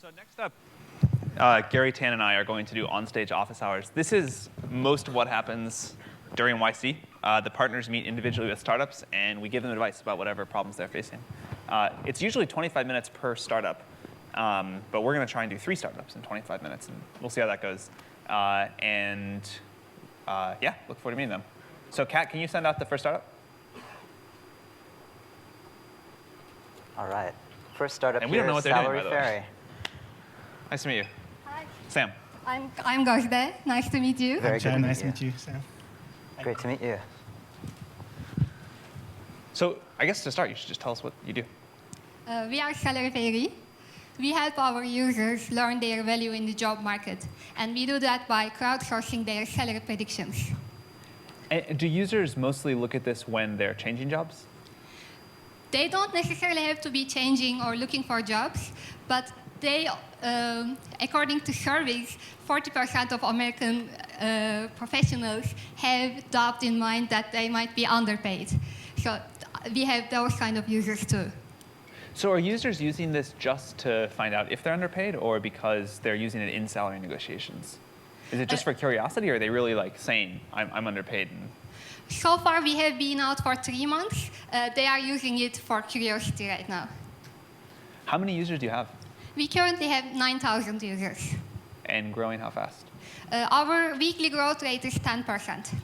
So next up, Garry, Tan, and I are going to do on-stage office hours. This is most of what happens during YC. The partners meet individually with startups, and we give them advice about whatever problems they're facing. It's usually 25 minutes per startup, but we're going to try and do 3 startups in 25 minutes, and we'll see how that goes. Yeah, look forward to meeting them. So Kat, can you send out the first startup? All right. First startup and we don't know what they're Salary doing, by the Ferry. way. Nice to meet you. Hi. Sam. I'm Garry. Nice to meet you. Very good to nice to meet meet you, Sam. Great to meet you. So I guess to start, you should just tell us what you do. We are Salary Ferry. We help our users learn their value in the job market. And we do that by crowdsourcing their salary predictions. And do users mostly look at this when they're changing jobs? They don't necessarily have to be changing or looking for jobs, but they, according to surveys, 40% of American professionals have doubt in mind that they might be underpaid. So we have those kind of users too. So are users using this just to find out if they're underpaid, or because they're using it in salary negotiations? Is it just for curiosity, or are they really like saying, I'm underpaid? So far, we have been out for 3 months. They are using it for curiosity right now. How many users do you have? We currently have 9,000 users. And growing how fast? Our weekly growth rate is 10%.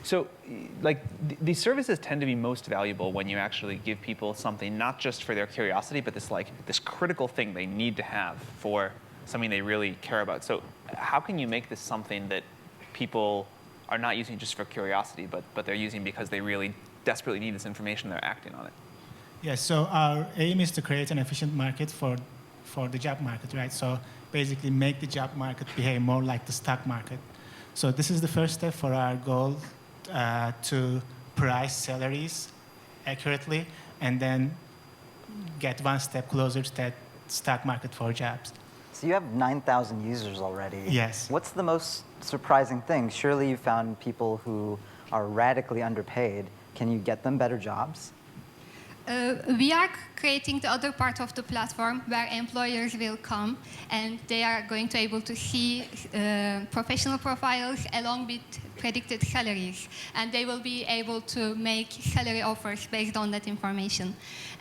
So like, these services tend to be most valuable when you actually give people something not just for their curiosity, but this critical thing they need to have for something they really care about. So how can you make this something that people are not using just for curiosity, but they're using because they really desperately need this information, they're acting on it? Yeah, so our aim is to create an efficient market for the job market, right? So basically make the job market behave more like the stock market. So this is the first step for our goal to price salaries accurately and then get one step closer to that stock market for jobs. So you have 9,000 users already. Yes. What's the most surprising thing? Surely you found people who are radically underpaid. Can you get them better jobs? We are creating the other part of the platform where employers will come and they are going to be able to see professional profiles along with predicted salaries. And they will be able to make salary offers based on that information.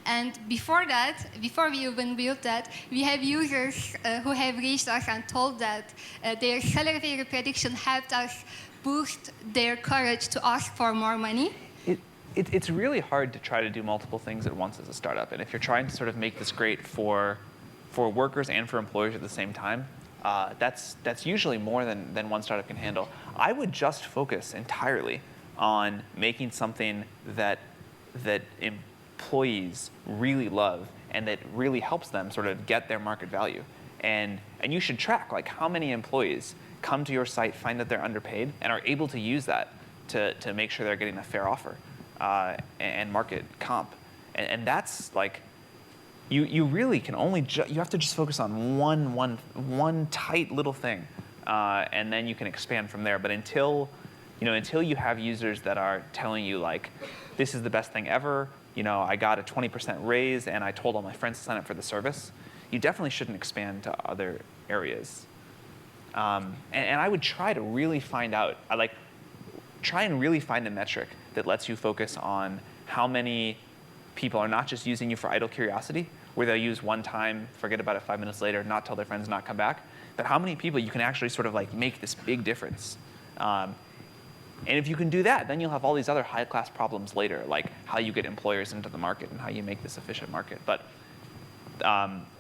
And before that, before we even built that, we have users who have reached us and told that their salary prediction helped us boost their courage to ask for more money. It's really hard to try to do multiple things at once as a startup. And if you're trying to sort of make this great for workers and for employers at the same time, that's usually more than one startup can handle. I would just focus entirely on making something that employees really love and that really helps them sort of get their market value. And you should track like how many employees come to your site, find that they're underpaid, and are able to use that to make sure they're getting a fair offer. And market comp, and that's like, you really can only you have to just focus on one tight little thing, and then you can expand from there. But until you have users that are telling you like, this is the best thing ever, I got a 20% raise, and I told all my friends to sign up for the service, you definitely shouldn't expand to other areas. And I would try to really find out, try and really find a metric that lets you focus on how many people are not just using you for idle curiosity, where they'll use one time, forget about it 5 minutes later, not tell their friends, not come back, but how many people you can actually sort of like make this big difference. And if you can do that, then you'll have all these other high-class problems later, like how you get employers into the market and how you make this efficient market. But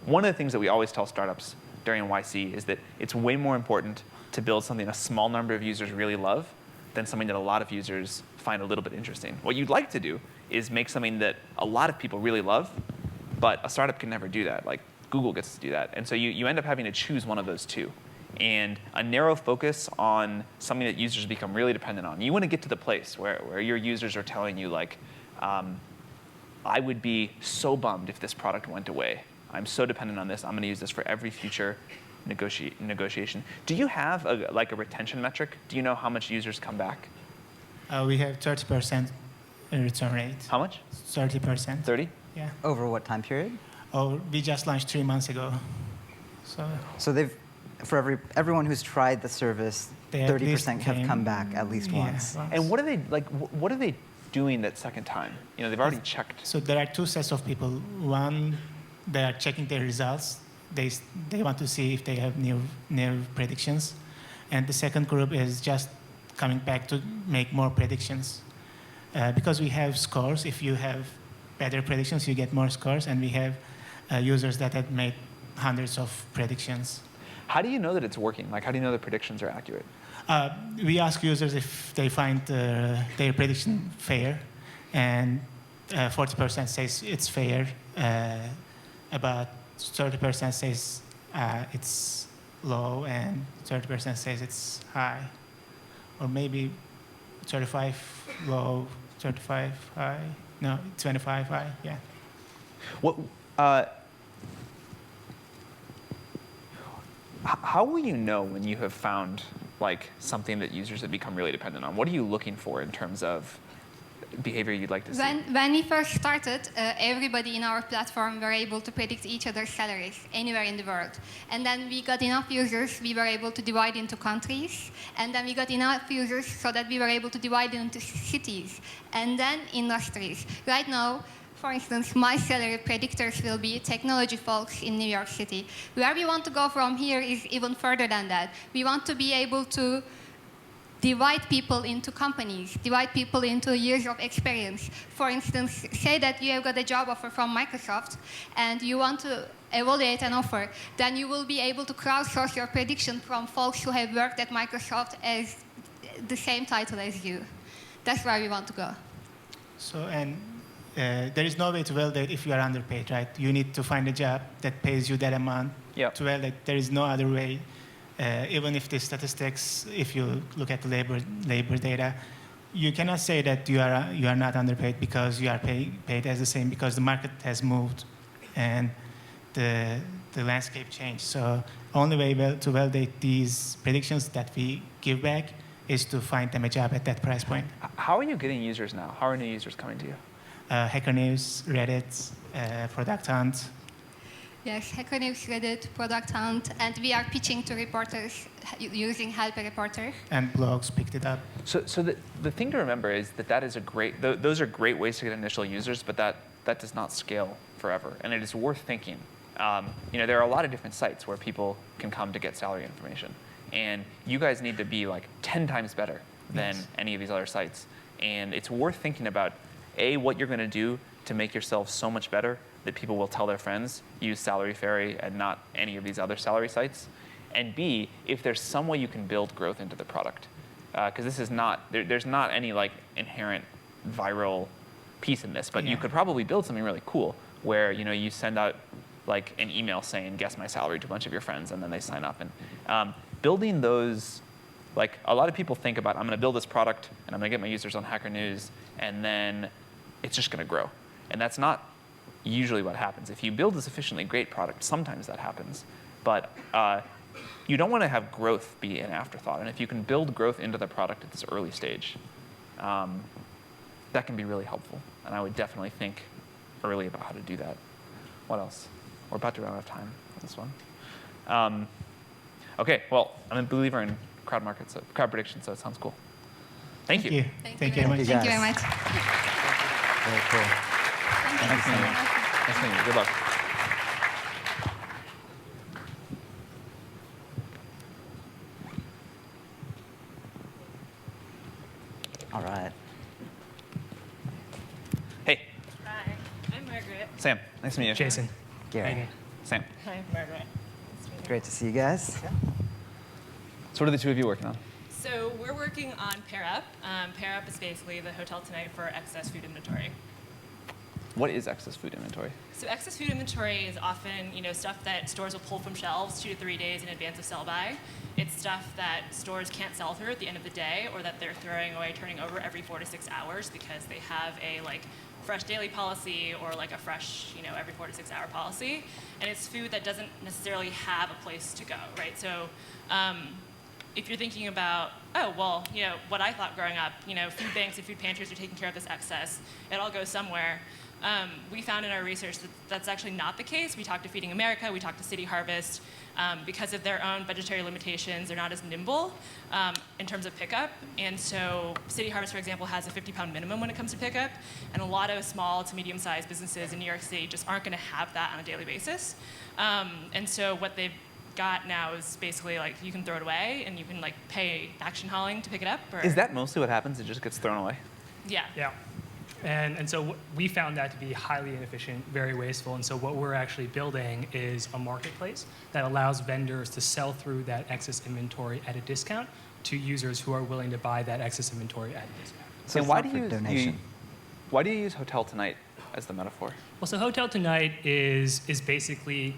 one of the things that we always tell startups during YC is that it's way more important to build something a small number of users really love than something that a lot of users find a little bit interesting. What you'd like to do is make something that a lot of people really love, but a startup can never do that. Like Google gets to do that. And so you end up having to choose one of those two. And a narrow focus on something that users become really dependent on. You want to get to the place where your users are telling you like, I would be so bummed if this product went away. I'm so dependent on this. I'm going to use this for every future negotiation. Do you have a retention metric? Do you know how much users come back? We have 30% return rate. How much? 30%. 30? Yeah. Over what time period? or we just launched 3 months ago. So they've, for everyone who's tried the service, They at 30% least have came- come back at least yeah, once. And what are they like? What are they doing that second time? You know, they've already checked. So there are two sets of people. One, they are checking their results. They want to see if they have new predictions. And the second group is just coming back to make more predictions. Because we have scores, if you have better predictions, you get more scores. And we have users that have made hundreds of predictions. How do you know that it's working? Like, how do you know the predictions are accurate? We ask users if they find their prediction fair, and 40% says it's fair, about 30% says it's low, and 30% says it's high, or maybe 35 low, 35 high, no, 25 high, yeah. What? How will you know when you have found like something that users have become really dependent on? What are you looking for in terms of behavior you'd like to see? When we first started, everybody in our platform were able to predict each other's salaries anywhere in the world. And then we got enough users, we were able to divide into countries. And then we got enough users so that we were able to divide into cities. And then industries. Right now, for instance, my salary predictors will be technology folks in New York City. Where we want to go from here is even further than that. We want to be able to divide people into companies, divide people into years of experience. For instance, say that you have got a job offer from Microsoft and you want to evaluate an offer, then you will be able to crowdsource your prediction from folks who have worked at Microsoft as the same title as you. That's where we want to go. So, and there is no way to validate if you are underpaid, right? You need to find a job that pays you that amount to validate. There is no other way. Even if the statistics, if you look at the labor data, you cannot say that you are not underpaid because you are paid as the same, because the market has moved and the landscape changed. So only way to validate these predictions that we give back is to find them a job at that price point. How are you getting users now? How are new users coming to you? Hacker News, Reddit, Product Hunt. Yes, Hacker News, Reddit, Product Hunt, and we are pitching to reporters using Help a Reporter. And blogs picked it up. So the thing to remember is that is a great, those are great ways to get initial users, but that does not scale forever. And it is worth thinking. You know, there are a lot of different sites where people can come to get salary information. And you guys need to be like 10 times better than any of these other sites. And it's worth thinking about, A, what you're going to do to make yourself so much better that people will tell their friends, use Salary Fairy and not any of these other salary sites. And B, if there's some way you can build growth into the product. Because this is not, there's not any like inherent viral piece in this, but you could probably build something really cool where you send out like an email saying, guess my salary to a bunch of your friends, and then they sign up. And building those, like a lot of people think about, I'm going to build this product and I'm going to get my users on Hacker News, and then it's just going to grow. And that's not usually what happens. If you build a sufficiently great product, sometimes that happens. But you don't want to have growth be an afterthought. And if you can build growth into the product at this early stage, that can be really helpful. And I would definitely think early about how to do that. What else? We're about to run out of time on this one. OK, well, I'm a believer in crowd prediction, so it sounds cool. Thank you. Thank you very much. Thank you very much. Very cool. Thank you so much. Nice meeting you. Good luck. All right. Hey, Hi, I'm Margaret. Sam. Nice to meet you. Jason. Gary. Sam. Hi, Margaret. Great to see you guys. So what are the two of you working on? So we're working on Pair Up. Pair Up is basically the Hotel Tonight for excess food inventory. What is excess food inventory? So excess food inventory is often, stuff that stores will pull from shelves 2 to 3 days in advance of sell-by. It's stuff that stores can't sell through at the end of the day, or that they're throwing away, turning over every 4 to 6 hours because they have a fresh daily policy or like a fresh, every 4 to 6 hour policy. And it's food that doesn't necessarily have a place to go, right? So if you're thinking about, what I thought growing up, food banks and food pantries are taking care of this excess, it all goes somewhere. We found in our research that that's actually not the case. We talked to Feeding America, we talked to City Harvest. Because of their own budgetary limitations, they're not as nimble in terms of pickup. And so City Harvest, for example, has a 50-pound minimum when it comes to pickup. And a lot of small to medium-sized businesses in New York City just aren't going to have that on a daily basis. And so what they've got now is basically like you can throw it away and you can like pay action hauling to pick it up. Or, Is that mostly what happens? It just gets thrown away? Yeah. Yeah. And so we found that to be highly inefficient, very wasteful. And so what we're actually building is a marketplace that allows vendors to sell through that excess inventory at a discount to users who are willing to buy that excess inventory at a discount. So And it's not for donation. why do you use Hotel Tonight as the metaphor? Well, so Hotel Tonight is basically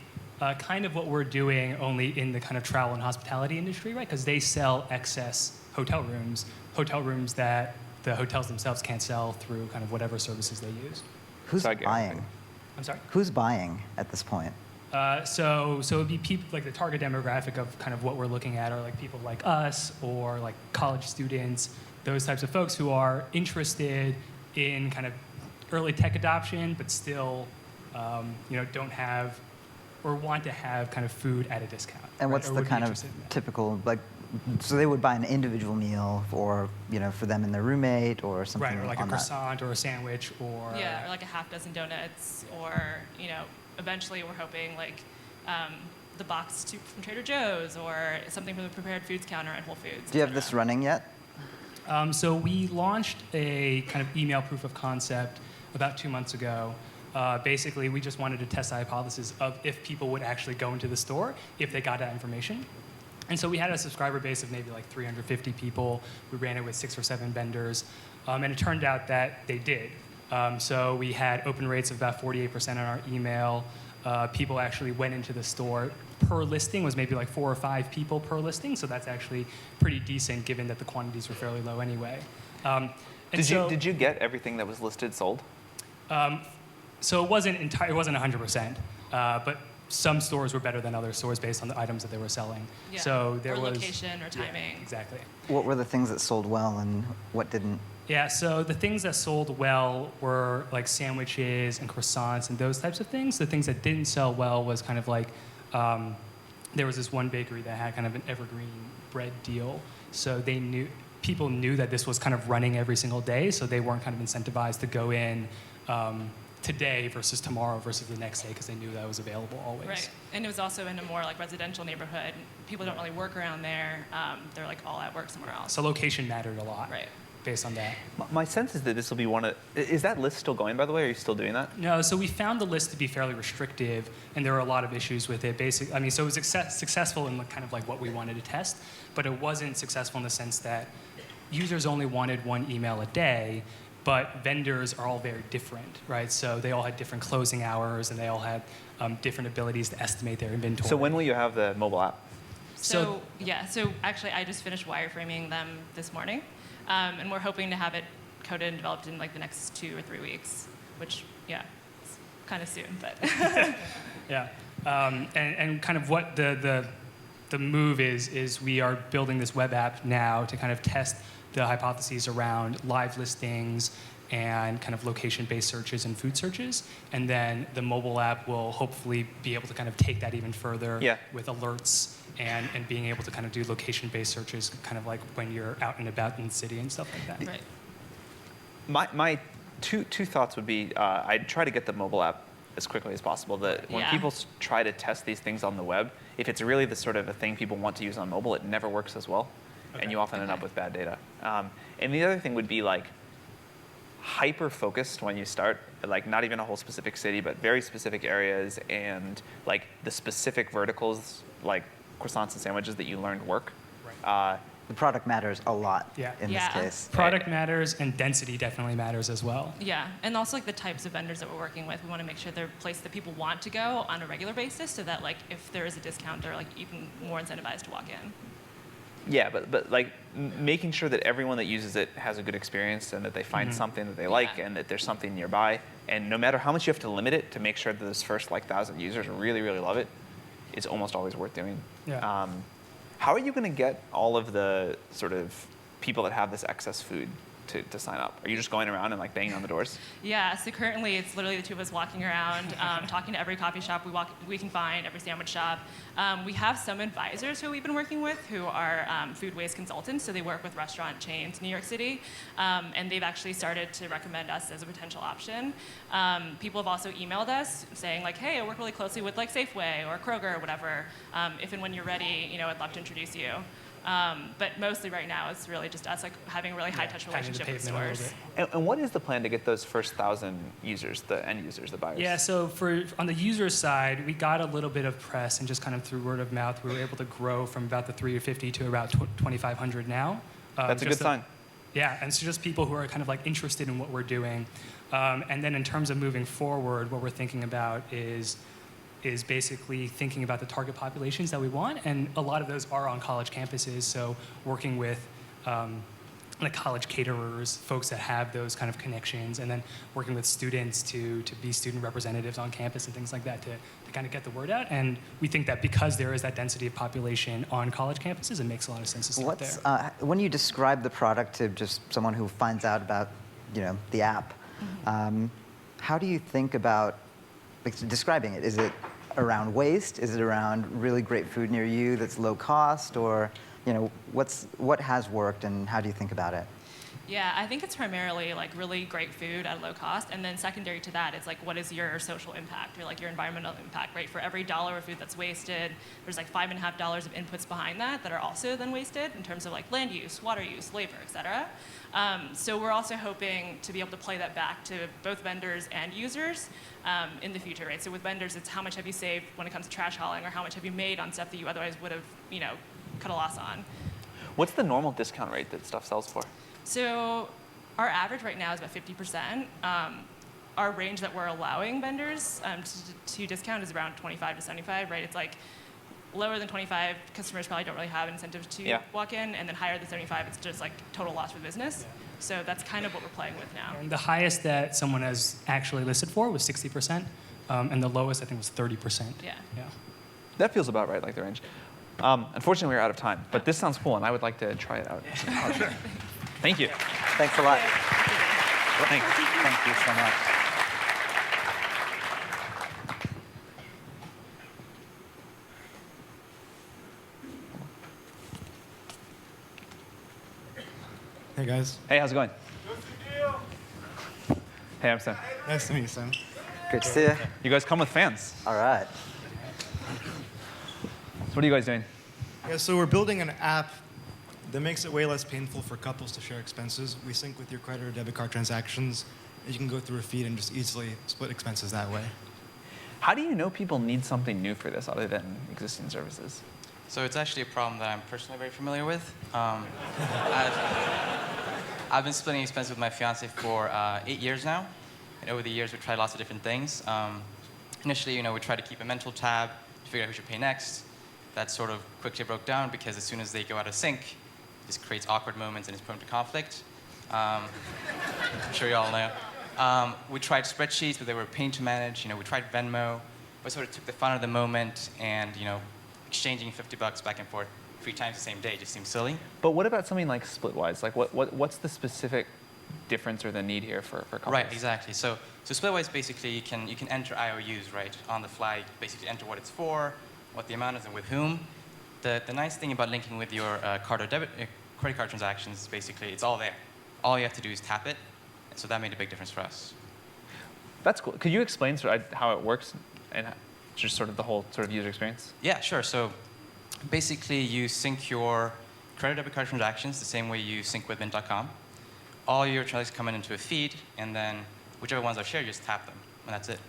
kind of what we're doing, only in the kind of travel and hospitality industry, right? Because they sell excess hotel rooms that the hotels themselves can't sell through kind of whatever services they use. Who's Sorry, Garry. buying? I'm sorry? Who's buying at this point? So it'd be people, like the target demographic of kind of what we're looking at are like people like us or like college students, those types of folks who are interested in kind of early tech adoption, but still, don't have or want to have kind of food at a discount. And right? what's Or the would be kind of interested in that. typical, like, so they would buy an individual meal for, for them and their roommate or something Right, or like a on that. croissant or a sandwich or... Yeah, or like a half dozen donuts, or eventually we're hoping like the boxed soup from Trader Joe's, or something from the prepared foods counter at Whole Foods. Do you have this running yet? So we launched a kind of email proof of concept about 2 months ago. Basically, we just wanted to test the hypothesis of if people would actually go into the store if they got that information. And so we had a subscriber base of maybe like 350 people. We ran it with 6 or 7 vendors. And it turned out that they did. So we had open rates of about 48% on our email. People actually went into the store. Per listing was maybe like 4 or 5 people per listing. So that's actually pretty decent given that the quantities were fairly low anyway. Did you get everything that was listed sold? So it wasn't 100%, but some stores were better than other stores based on the items that they were selling. Yeah. So there or was location or timing. Yeah, exactly. What were the things that sold well and what didn't? Yeah, so the things that sold well were like sandwiches and croissants and those types of things. The things that didn't sell well was kind of like, there was this one bakery that had kind of an evergreen bread deal. So people knew that this was kind of running every single day, so they weren't kind of incentivized to go in today versus tomorrow versus the next day because they knew that was available always. Right, and it was also in a more like residential neighborhood. People don't really work around there. They're like all at work somewhere else. So location mattered a lot. Right. Based on that. My sense is that this will be one of... Is that list still going, by the way? Are you still doing that? No, so we found the list to be fairly restrictive, and there were a lot of issues with it. So it was successful in kind of like what we wanted to test, but it wasn't successful in the sense that users only wanted one email a day, but vendors are all very different, right? So they all had different closing hours, and they all had different abilities to estimate their inventory. So when will you have the mobile app? So actually I just finished wireframing them this morning. And we're hoping to have it coded and developed in like the next 2 or 3 weeks, which, yeah, it's kind of soon, but. Yeah, and kind of what the move is we are building this web app now to kind of test the hypotheses around live listings and kind of location-based searches and food searches. And then the mobile app will hopefully be able to kind of take that even further with alerts and being able to kind of do location-based searches kind of like when you're out and about in the city and stuff like that. Right. My two thoughts would be I'd try to get the mobile app as quickly as possible. When people try to test these things on the web, if it's really the sort of a thing people want to use on mobile, it never works as well. Okay. And you often end up with bad data. And the other thing would be like hyper-focused when you start, like not even a whole specific city, but very specific areas and like the specific verticals, like croissants and sandwiches that you learned work. Right. The product matters a lot in this Yeah. case. Product matters, and density definitely matters as well. Yeah, and also like the types of vendors that we're working with, we want to make sure they're a place that people want to go on a regular basis, so that like if there is a discount, they're like even more incentivized to walk in. Yeah, but like making sure that everyone that uses it has a good experience and that they find something that they like and that there's something nearby. And no matter how much you have to limit it to make sure that those first like 1,000 users really, really love it, it's almost always worth doing. Yeah. How are you going to get all of the sort of people that have this excess food to sign up? Are you just going around and like banging on the doors? Yeah, so currently it's literally the two of us walking around, talking to every coffee shop we can find, every sandwich shop. We have some advisors who we've been working with who are food waste consultants, so they work with restaurant chains in New York City, and they've actually started to recommend us as a potential option. People have also emailed us saying like, hey, I work really closely with like Safeway or Kroger or whatever. If and when you're ready, I'd love to introduce you. But mostly right now, it's really just us like having a really high-touch relationship with stores. And what is the plan to get those first 1,000 users, the end users, the buyers? Yeah, so on the user side, we got a little bit of press, and just kind of through word of mouth, we were able to grow from about the 350 to about 2,500 now. That's a good sign. Yeah, and so just people who are kind of like interested in what we're doing. And then in terms of moving forward, what we're thinking about is basically thinking about the target populations that we want, and a lot of those are on college campuses, so working with like college caterers, folks that have those kind of connections, and then working with students to be student representatives on campus and things like that to kind of get the word out. And we think that because there is that density of population on college campuses, it makes a lot of sense to start there. When you describe the product to just someone who finds out about the app, how do you think about describing it? Is it around waste? Is it around really great food near you that's low cost? Or what has worked, and how do you think about it? Yeah, I think it's primarily like really great food at low cost, and then secondary to that, it's like what is your social impact, or like your environmental impact, right? For every dollar of food that's wasted, there's like $5.50 of inputs behind that are also then wasted in terms of like land use, water use, labor, et cetera. So we're also hoping to be able to play that back to both vendors and users in the future, right? So with vendors, it's how much have you saved when it comes to trash hauling, or how much have you made on stuff that you otherwise would have, cut a loss on. What's the normal discount rate that stuff sells for? So our average right now is about 50%. Our range that we're allowing vendors to discount is around 25 to 75, right? It's like lower than 25, customers probably don't really have an incentive to walk in, and then higher than 75, it's just like total loss for the business. So that's kind of what we're playing with now. And the highest that someone has actually listed for was 60%, and the lowest I think was 30%. Yeah. That feels about right, like the range. Unfortunately, we're out of time, but this sounds cool, and I would like to try it out. Thank you. Thanks a lot. Thanks. Thank you so much. Hey guys. Hey, how's it going? Hey, I'm Sam. Nice to meet you, Sam. Great to see you. You guys come with fans. All right. So what are you guys doing? Yeah, so we're building an app that makes it way less painful for couples to share expenses. We sync with your credit or debit card transactions, and you can go through a feed and just easily split expenses that way. How do you know people need something new for this other than existing services? So it's actually a problem that I'm personally very familiar with. I've been splitting expenses with my fiance for 8 years now. And over the years, we've tried lots of different things. Initially, we tried to keep a mental tab to figure out who should pay next. That sort of quickly broke down because as soon as they go out of sync, this creates awkward moments and is prone to conflict. I'm sure you all know. We tried spreadsheets, but they were a pain to manage. We tried Venmo, but sort of took the fun of the moment, and exchanging $50 back and forth 3 times the same day just seems silly. But what about something like Splitwise? Like, what's the specific difference or the need here for couples? Right, exactly. So Splitwise basically you can enter IOUs right on the fly. Basically enter what it's for, what the amount is, and with whom. The nice thing about linking with your card or credit card transactions is basically it's all there. All you have to do is tap it. And so that made a big difference for us. That's cool. Could you explain sort of how it works and just sort of the whole sort of user experience? Yeah, sure. So basically you sync your credit debit card transactions the same way you sync with Mint.com. All your transactions come into a feed, and then whichever ones are shared, you just tap them, and that's it.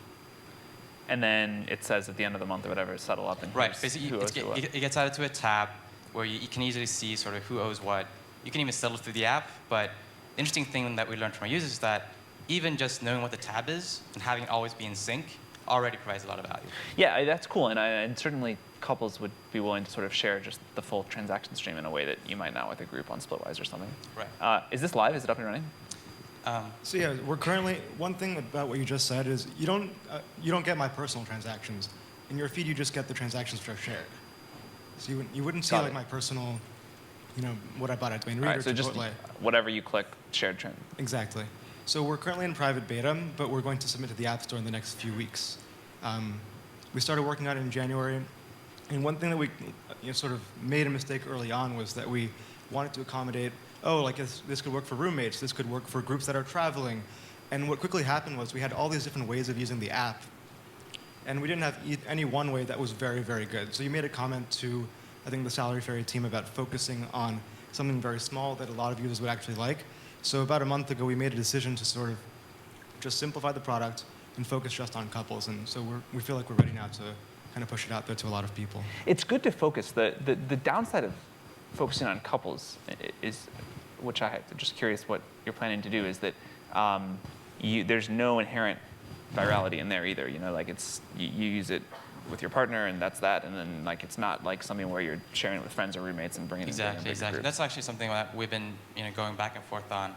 And then it says at the end of the month or whatever, settle up and right. Basically, who owes what. it gets added to a tab where you can easily see sort of who owes what. You can even settle through the app, but the interesting thing that we learned from our users is that even just knowing what the tab is and having it always be in sync already provides a lot of value. Yeah, that's cool, and certainly couples would be willing to sort of share just the full transaction stream in a way that you might not with a group on Splitwise or something. Right. Is this live? Is it up and running? So yeah, we're currently, one thing about what you just said is you don't get my personal transactions. In your feed, you just get the transactions that are shared. So you wouldn't see like my personal what I bought at Dwayne Reed All right, or so just Chipotle. whatever you click, shared trend. Exactly. So we're currently in private beta, but we're going to submit to the App Store in the next few weeks. We started working on it in January, and one thing that we sort of made a mistake early on was that we wanted to accommodate, this could work for roommates, this could work for groups that are traveling. And what quickly happened was we had all these different ways of using the app, and we didn't have any one way that was very, very good. So you made a comment to, I think, the Salary Fairy team about focusing on something very small that a lot of users would actually like. So about a month ago, we made a decision to sort of just simplify the product and focus just on couples. And so we feel like we're ready now to kind of push it out there to a lot of people. It's good to focus. The downside of focusing on couples is, which I'm just curious what you're planning to do, is that there's no inherent virality in there either. You use it with your partner, and that's that. And then it's not like something where you're sharing it with friends or roommates and bringing it in Exactly. groups. That's actually something that we've been going back and forth on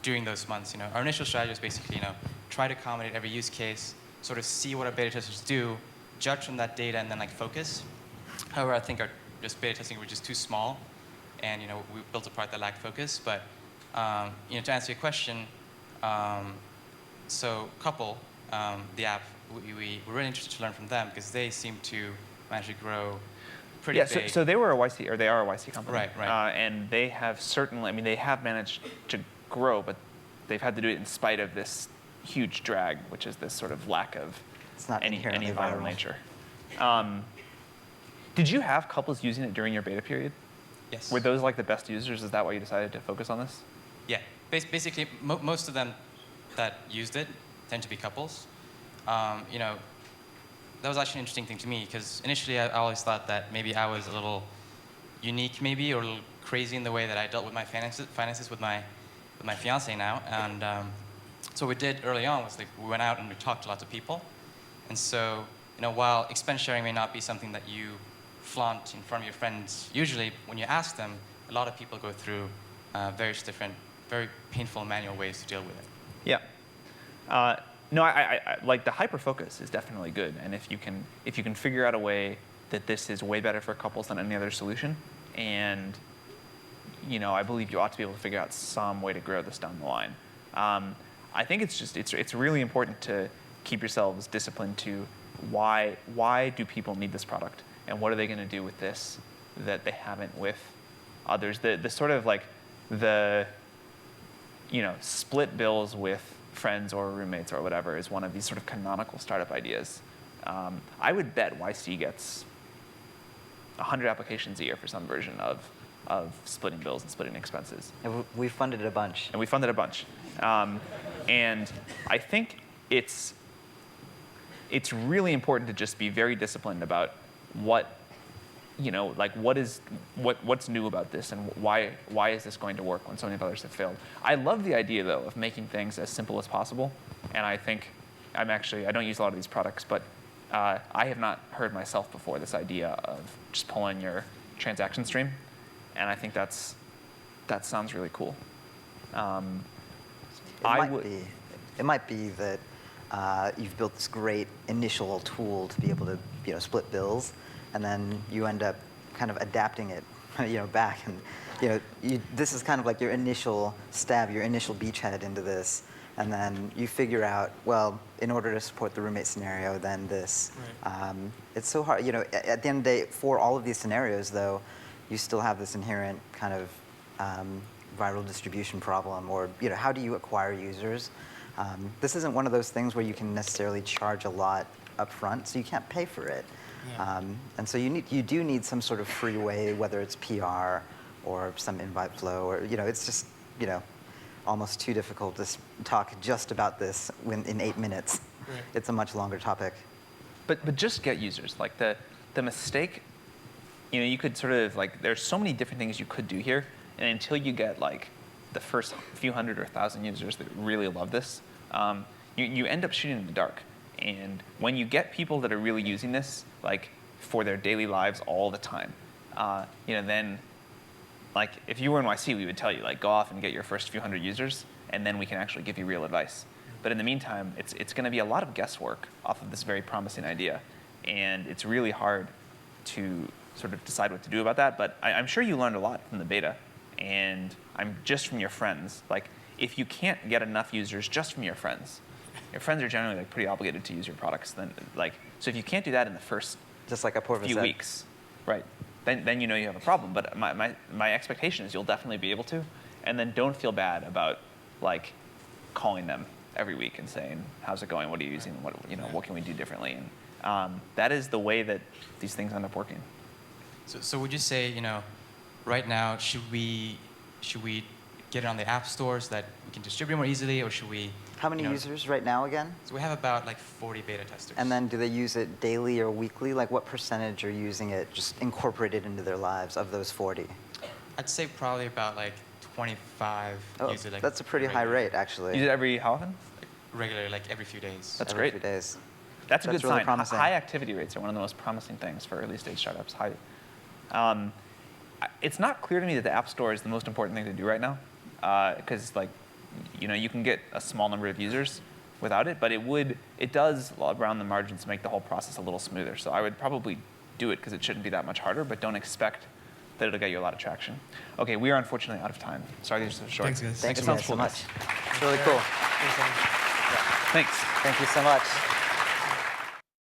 during those months. Our initial strategy was basically try to accommodate every use case, sort of see what our beta testers do, judge from that data, and then like focus. However, I think our just beta testing was just too small, and we built a product that lacked focus. But to answer your question, so Couple, the app, we're really interested to learn from them because they seem to manage to grow pretty big. Yeah, so they were a YC, or they are a YC company. Right. And they have certainly, they have managed to grow, but they've had to do it in spite of this huge drag, which is this sort of lack of It's not any inherently viral viral. nature. Did you have couples using it during your beta period? Yes. Were those like the best users? Is that why you decided to focus on this? Yeah. Basically, most of them that used it tend to be couples. That was actually an interesting thing to me because initially I always thought that maybe I was a little unique, maybe, or a little crazy in the way that I dealt with my finances with my fiance now. And so what we did early on was we went out and we talked to lots of people. And so while expense sharing may not be something that you flaunt in front of your friends, usually when you ask them, a lot of people go through various different, very painful manual ways to deal with it. Yeah. No, I like the hyper focus is definitely good, and if you can figure out a way that this is way better for couples than any other solution, and I believe you ought to be able to figure out some way to grow this down the line. I think it's really important to keep yourselves disciplined to why do people need this product, and what are they going to do with this that they haven't with others. The sort of like the split bills with friends or roommates or whatever is one of these sort of canonical startup ideas. I would bet YC gets 100 applications a year for some version of splitting bills and splitting expenses. And we funded a bunch. And we funded a bunch. And I think it's really important to just be very disciplined about what's new about this and why is this going to work when so many others have failed. I love the idea though of making things as simple as possible, and I think I don't use a lot of these products, but I have not heard myself before this idea of just pulling your transaction stream, and I think that sounds really cool. It might be that you've built this great initial tool to be able to split bills, and then you end up kind of adapting it back, and this is kind of like your initial stab, your initial beachhead into this, and then you figure out, well, in order to support the roommate scenario, then this. Right. It's so hard, at the end of the day, for all of these scenarios though, you still have this inherent kind of viral distribution problem, or how do you acquire users? This isn't one of those things where you can necessarily charge a lot up front, so you can't pay for it. Yeah. And so you do need some sort of free way, whether it's PR or some invite flow, or it's just almost too difficult to talk just about this in 8 minutes. Right. It's a much longer topic. But just get users. Like the mistake, you could sort of there's so many different things you could do here, and until you get the first few hundred or 1,000 users that really love this, you end up shooting in the dark. And when you get people that are really using this, for their daily lives all the time, then, if you were in YC, we would tell you, go off and get your first few hundred users, and then we can actually give you real advice. But in the meantime, it's going to be a lot of guesswork off of this very promising idea, and it's really hard to sort of decide what to do about that. But I'm sure you learned a lot from the beta, and just from your friends. Like, if you can't get enough users just from your friends are generally like pretty obligated to use your products. Then so if you can't do that in the first Just like Apoorva few said. weeks, right? Then you know you have a problem. But my expectation is you'll definitely be able to, and then don't feel bad about like calling them every week and saying, how's it going? What are you using? What can we do differently? And that is the way that these things end up working. So would you say, right now, should we get it on the app store so that we can distribute more easily, or should we? How many users right now again? So we have about like 40 beta testers. And then do they use it daily or weekly? Like what percentage are using it just incorporated into their lives of those 40? I'd say probably about like 25 use it. Like that's a pretty high rate, actually. Use it how often? Regularly, like every few days. That's Every great. few days. That's a good really sign. promising. High activity rates are one of the most promising things for early stage startups. It's not clear to me that the App Store is the most important thing to do right now, because you can get a small number of users without it, but it does around the margins make the whole process a little smoother. So I would probably do it because it shouldn't be that much harder, but don't expect that it'll get you a lot of traction. Okay, we are unfortunately out of time. Sorry these are so short. Thanks, guys. Thank It you sounds guys so cool. much. It's really cool. Thanks. Thank you so much.